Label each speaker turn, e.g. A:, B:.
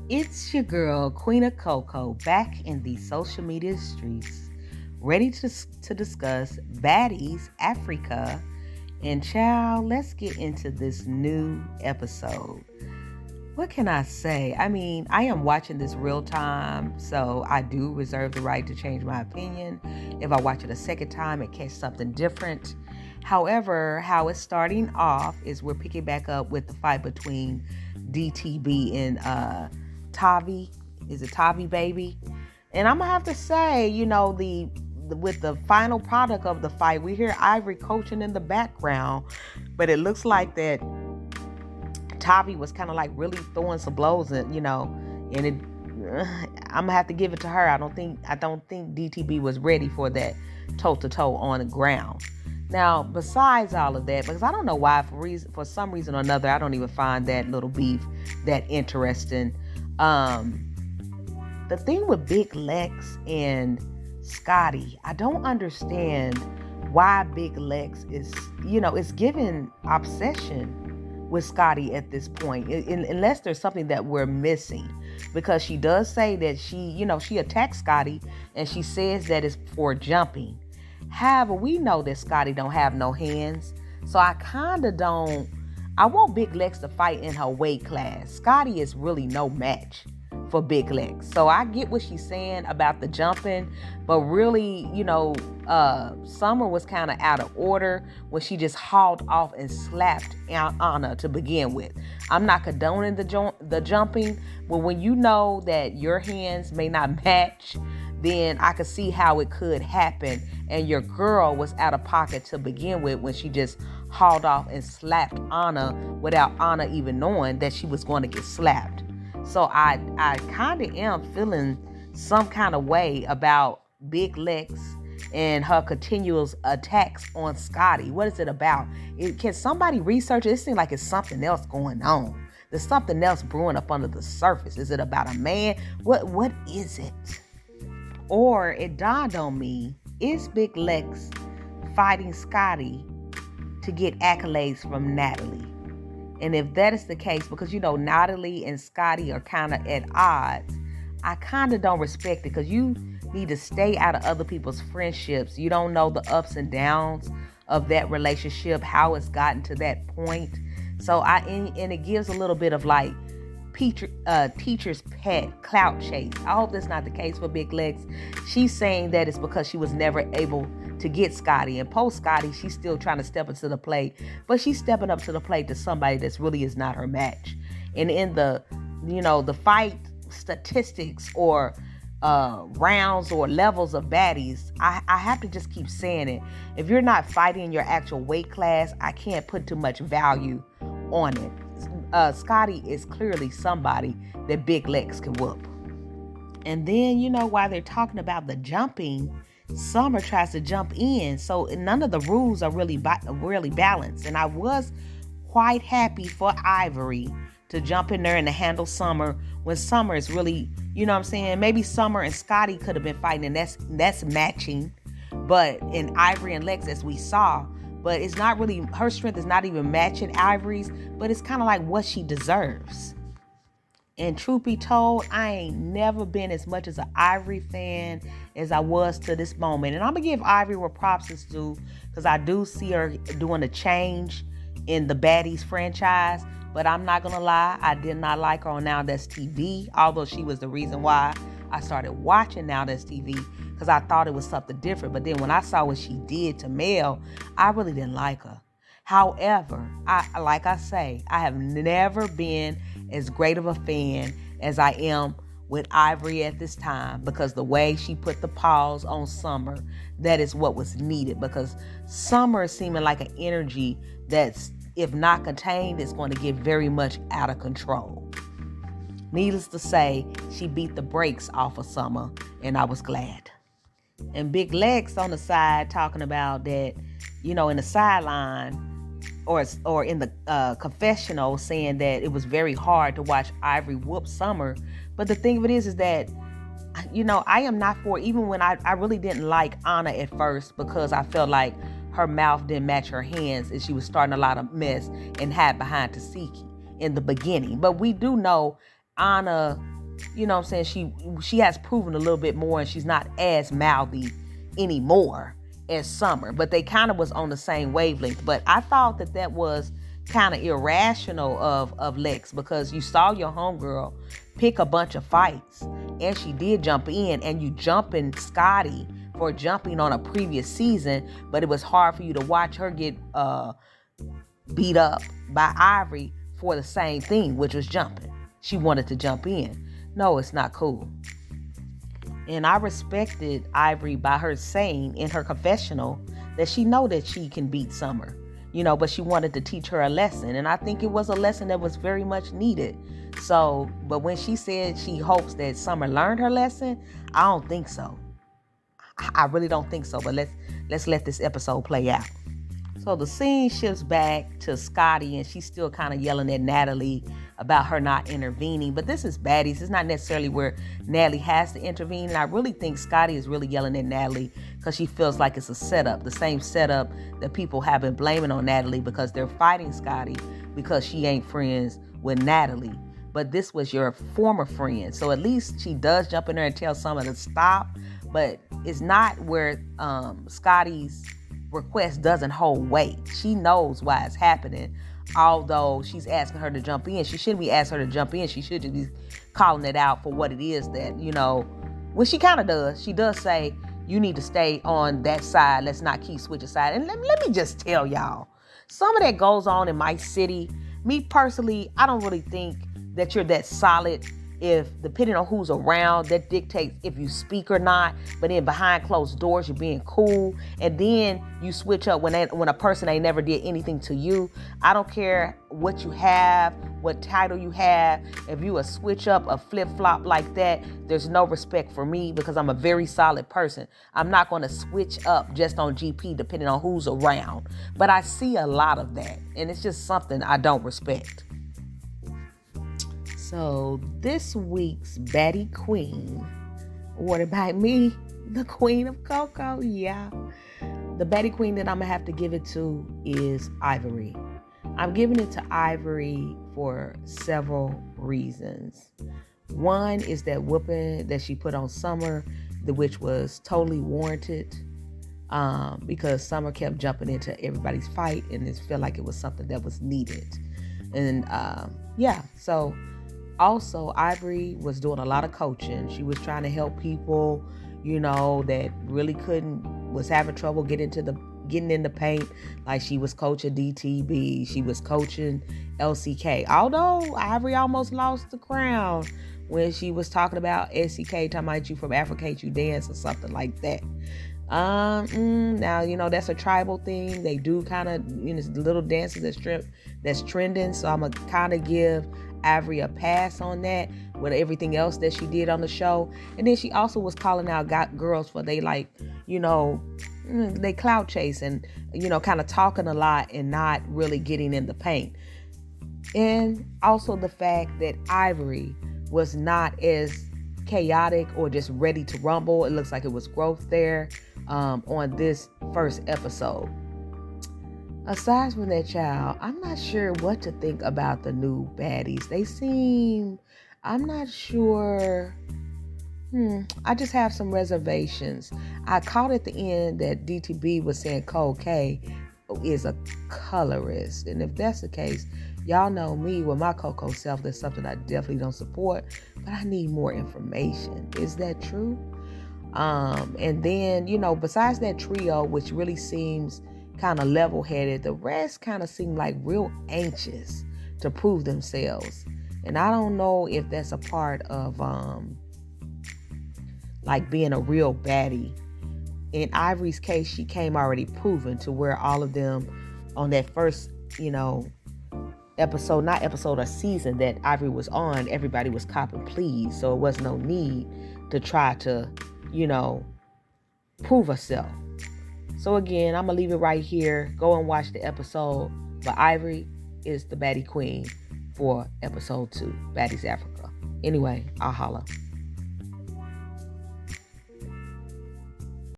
A: It's your girl, Queen of Coco, back in the social media streets, ready to discuss Baddies Africa. And child, let's get into this new episode. What can I say? I mean, I am watching this real time, so I do reserve the right to change my opinion. If I watch it a second time and catch something different. However, how it's starting off is we're picking back up with the fight between DTB and Tavi. Is it Tavi, baby? And I'm gonna have to say, with the final product of the fight, we hear Ivorii coaching in the background, but it looks like that Tavi was kind of like really throwing some blows, and I'm gonna have to give it to her. I don't think DTB was ready for that toe to toe on the ground. Now, besides all of that, because I don't know why, for some reason or another, I don't even find that little beef that interesting. The thing with Big Lex and Scotty, I don't understand why Big Lex is, it's giving obsession with Scotty at this point, unless there's something that we're missing, because she does say that she attacks Scotty and she says that it's for jumping. However, we know that Scotty don't have no hands, so I want Big Lex to fight in her weight class. Scotty is really no match for Big Lex. So I get what she's saying about the jumping, but really, Summer was kind of out of order when she just hauled off and slapped Anna to begin with. I'm not condoning the jumping, but when you know that your hands may not match, then I could see how it could happen. And your girl was out of pocket to begin with when she just hauled off and slapped Anna without Anna even knowing that she was going to get slapped. So I kind of am feeling some kind of way about Big Lex and her continuous attacks on Scotty. What is it about? Can somebody research it? It seems like it's something else going on. There's something else brewing up under the surface. Is it about a man? What is it? Or it dawned on me, is Big Lex fighting Scotty to get accolades from Natalie? And if that is the case, because Natalie and Scotty are kind of at odds, I kind of don't respect it, because you need to stay out of other people's friendships. You don't know the ups and downs of that relationship, how it's gotten to that point. So and it gives a little bit of like teacher's pet clout chase. I hope that's not the case for Big Lex. She's saying that it's because she was never able to get Scotty, and post Scotty, she's still trying to step into the plate, but she's stepping up to the plate to somebody that's really is not her match. And in the fight statistics or rounds or levels of baddies, I have to just keep saying it. If you're not fighting your actual weight class, I can't put too much value on it. Scotty is clearly somebody that Big Lex can whoop. And then, while they're talking about the jumping, Summer tries to jump in. So none of the rules are really balanced. And I was quite happy for Ivorii to jump in there and to handle Summer when Summer is really, maybe Summer and Scotty could have been fighting, and that's matching. But in Ivorii and Lex, as we saw, but it's not really, her strength is not even matching Ivorii's, but it's kind of like what she deserves. And truth be told, I ain't never been as much as an Ivorii fan as I was to this moment. And I'm going to give Ivorii what props is due, because I do see her doing a change in the Baddies franchise. But I'm not going to lie, I did not like her on Now That's TV, although she was the reason why I started watching Now That's TV, because I thought it was something different. But then when I saw what she did to Mel, I really didn't like her. However, I have never been as great of a fan as I am with Ivorii at this time, because the way she put the pause on Summer, that is what was needed, because Summer is seeming like an energy that's, if not contained, is going to get very much out of control. Needless to say, she beat the brakes off of Summer, and I was glad. And Big Lex on the side talking about that, in the sideline, or in the confessional, saying that it was very hard to watch Ivorii whoop Summer. But the thing of it is that, I am not for, even when I really didn't like Anna at first, because I felt like her mouth didn't match her hands and she was starting a lot of mess and hide behind Tasiki in the beginning. But we do know Anna you know what I'm saying, she has proven a little bit more, and she's not as mouthy anymore as Summer. But they kind of was on the same wavelength. But I thought that was kind of irrational of Lex, because you saw your homegirl pick a bunch of fights, and she did jump in, and you jumping Scotty for jumping on a previous season, but it was hard for you to watch her get beat up by Ivorii for the same thing, which was jumping. She wanted to jump in. No, it's not cool. And I respected Ivorii by her saying in her confessional that she know that she can beat Summer, but she wanted to teach her a lesson. And I think it was a lesson that was very much needed. So, but when she said she hopes that Summer learned her lesson, I don't think so. I really don't think so. But let's let this episode play out. So the scene shifts back to Scotty, and she's still kind of yelling at Natalie about her not intervening. But this is Baddies. It's not necessarily where Natalie has to intervene. And I really think Scotty is really yelling at Natalie because she feels like it's a setup, the same setup that people have been blaming on Natalie, because they're fighting Scotty because she ain't friends with Natalie. But this was your former friend. So at least she does jump in there and tell Summer to stop. But it's not where Scotty's request doesn't hold weight. She knows why it's happening. Although she's asking her to jump in, she shouldn't be asking her to jump in. She should just be calling it out for what it is that, when she kind of does. She does say, you need to stay on that side. Let's not keep switching sides. And let me just tell y'all, some of that goes on in my city. Me personally, I don't really think that you're that solid. If depending on who's around, that dictates if you speak or not. But then behind closed doors, you're being cool, and then you switch up when a person ain't never did anything to you. I don't care what you have, what title you have. If you a switch up, a flip flop like that, there's no respect for me, because I'm a very solid person. I'm not going to switch up just on GP depending on who's around. But I see a lot of that, and it's just something I don't respect. So this week's Baddie Queen, awarded by me, the Queen of Cocoa. Yeah. The Baddie Queen that I'm going to have to give it to is Ivorii. I'm giving it to Ivorii for several reasons. One is that whooping that she put on Summer, which was totally warranted, because Summer kept jumping into everybody's fight, and it felt like it was something that was needed. And so also, Ivorii was doing a lot of coaching. She was trying to help people, that really was having trouble getting in the paint. Like she was coaching DTB. She was coaching LCK. Although Ivorii almost lost the crown when she was talking about SCK, talking about you from Africa, you dance or something like that. Now, that's a tribal thing. They do kind of, little dances that's trending. So I'm going to kind of give Ivorii a pass on that with everything else that she did on the show. And then she also was calling out girls for they clout chase and, kind of talking a lot and not really getting in the paint. And also the fact that Ivorii was not as chaotic or just ready to rumble. It looks like it was growth there on this first episode. Aside from that, child, I'm not sure what to think about the new baddies. I'm not sure. I just have some reservations. I caught at the end that DTB was saying Cole K is a colorist. And if that's the case, y'all know me with my Coco self, that's something I definitely don't support, but I need more information. Is that true? And then, besides that trio, which really seems kind of level-headed, the rest kind of seem like real anxious to prove themselves. And I don't know if that's a part of being a real baddie. In Ivorii's case, she came already proven to where all of them on that first, not episode or season that Ivorii was on, everybody was cop and please. So it was no need to try to, prove herself. So again, I'm going to leave it right here. Go and watch the episode. But Ivorii is the Baddie Queen for episode 2, Baddies Africa. Anyway, I'll holla.